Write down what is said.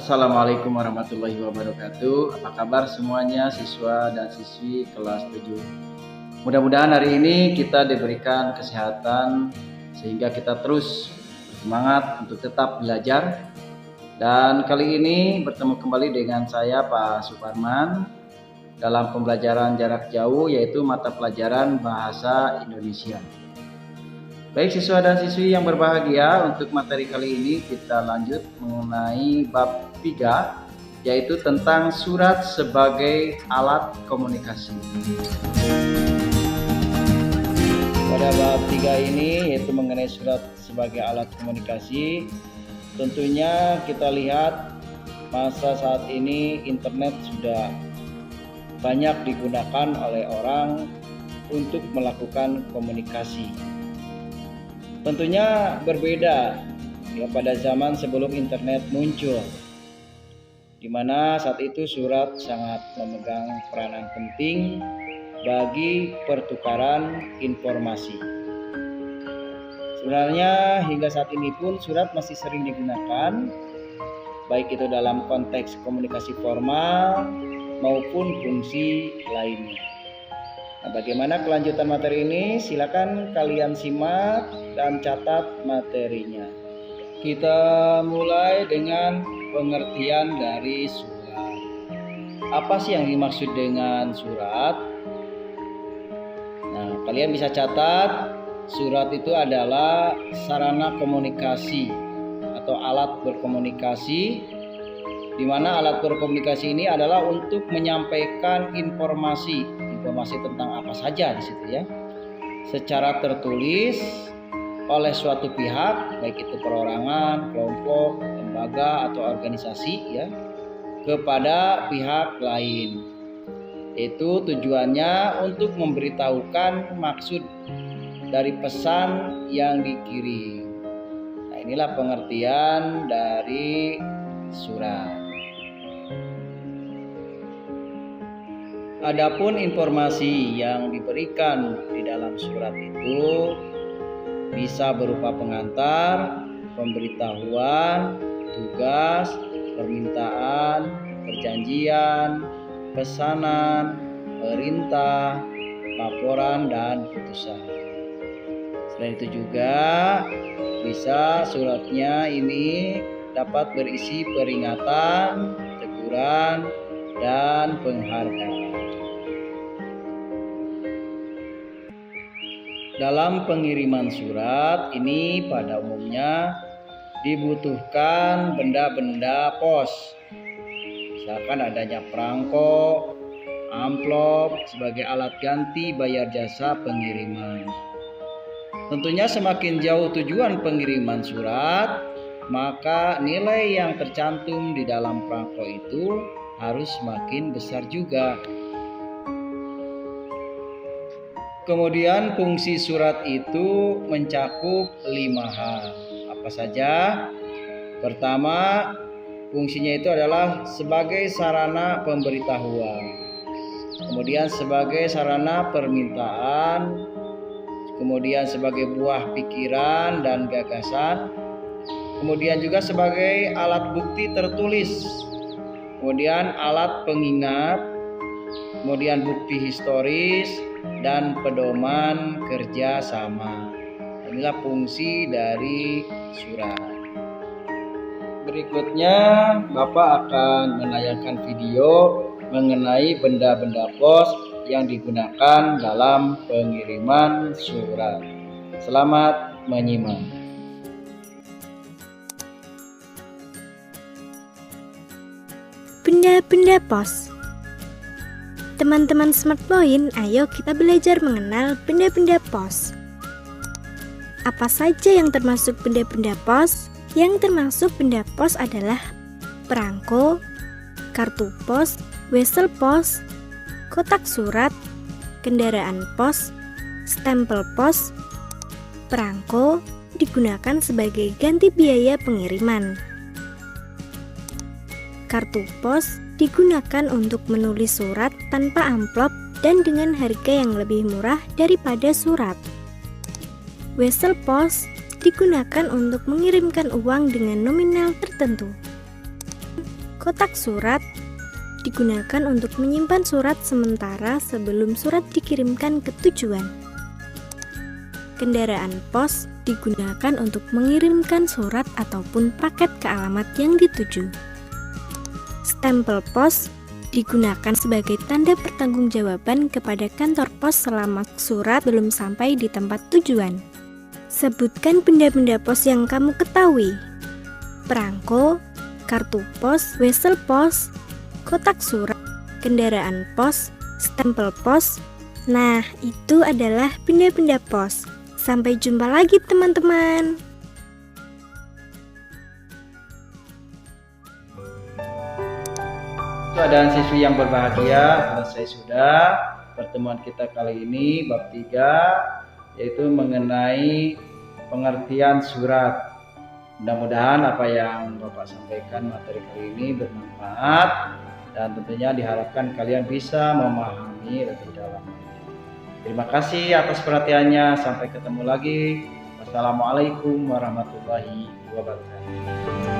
Assalamualaikum warahmatullahi wabarakatuh. Apa kabar semuanya siswa dan siswi kelas 7? Mudah-mudahan hari ini kita diberikan kesehatan sehingga kita terus bersemangat untuk tetap belajar. Dan kali ini bertemu kembali dengan saya Pak Suparman dalam pembelajaran jarak jauh, yaitu mata pelajaran Bahasa Indonesia. Baik siswa dan siswi yang berbahagia, untuk materi kali ini kita lanjut mengenai bab 3, yaitu tentang surat sebagai alat komunikasi. Pada bab 3 ini, yaitu mengenai surat sebagai alat komunikasi, tentunya kita lihat masa saat ini internet sudah banyak digunakan oleh orang untuk melakukan komunikasi. Tentunya berbeda ya pada zaman sebelum internet muncul, di mana saat itu surat sangat memegang peranan penting bagi pertukaran informasi. Sebenarnya hingga saat ini pun surat masih sering digunakan, baik itu dalam konteks komunikasi formal maupun fungsi lainnya. Nah, bagaimana kelanjutan materi ini? Silakan kalian simak dan catat materinya. Kita mulai dengan pengertian dari surat. Apa sih yang dimaksud dengan surat? Nah, kalian bisa catat, surat itu adalah sarana komunikasi atau alat berkomunikasi, di mana alat berkomunikasi ini adalah untuk menyampaikan informasi tentang apa saja di situ ya, secara tertulis oleh suatu pihak, baik itu perorangan, kelompok, lembaga atau organisasi ya, kepada pihak lain. Itu tujuannya untuk memberitahukan maksud dari pesan yang dikirim. Nah, inilah pengertian dari surat. Adapun informasi yang diberikan di dalam surat itu bisa berupa pengantar, pemberitahuan, tugas, permintaan, perjanjian, pesanan, perintah, laporan, dan putusan. Selain itu juga bisa suratnya ini dapat berisi peringatan, teguran, dan penghargaan. Dalam pengiriman surat ini pada umumnya dibutuhkan benda-benda pos, misalkan adanya perangko, amplop sebagai alat ganti bayar jasa pengiriman. Tentunya semakin jauh tujuan pengiriman surat, maka nilai yang tercantum di dalam perangko itu harus semakin besar juga. Kemudian fungsi surat itu mencakup 5 hal. Apa saja? Pertama, fungsinya itu adalah sebagai sarana pemberitahuan. Kemudian sebagai sarana permintaan. Kemudian sebagai buah pikiran dan gagasan. Kemudian juga sebagai alat bukti tertulis. Kemudian alat pengingat. Kemudian bukti historis dan pedoman kerjasama. Inilah fungsi dari surat. Berikutnya Bapak akan menayangkan video mengenai benda-benda pos yang digunakan dalam pengiriman surat. Selamat menyimak. Benda-benda pos. Teman-teman Smart Point, ayo kita belajar mengenal benda-benda pos. Apa saja yang termasuk benda-benda pos? Yang termasuk benda pos adalah perangko, kartu pos, wesel pos, kotak surat, kendaraan pos, stempel pos. Perangko digunakan sebagai ganti biaya pengiriman. Kartu pos digunakan untuk menulis surat tanpa amplop dan dengan harga yang lebih murah daripada surat. Wesel pos digunakan untuk mengirimkan uang dengan nominal tertentu. Kotak surat digunakan untuk menyimpan surat sementara sebelum surat dikirimkan ke tujuan. Kendaraan pos digunakan untuk mengirimkan surat ataupun paket ke alamat yang dituju. Stempel pos digunakan sebagai tanda pertanggungjawaban kepada kantor pos selama surat belum sampai di tempat tujuan. Sebutkan benda-benda pos yang kamu ketahui. Perangko, kartu pos, wesel pos, kotak surat, kendaraan pos, stempel pos. Nah, itu adalah benda-benda pos. Sampai jumpa lagi teman-teman. Keadaan siswi yang berbahagia, selesai sudah pertemuan kita kali ini bab 3, yaitu mengenai pengertian surat. Mudah-mudahan apa yang Bapak sampaikan materi kali ini bermanfaat dan tentunya diharapkan kalian bisa memahami lebih dalam. Terima kasih atas perhatiannya. Sampai ketemu lagi. Wassalamualaikum warahmatullahi wabarakatuh.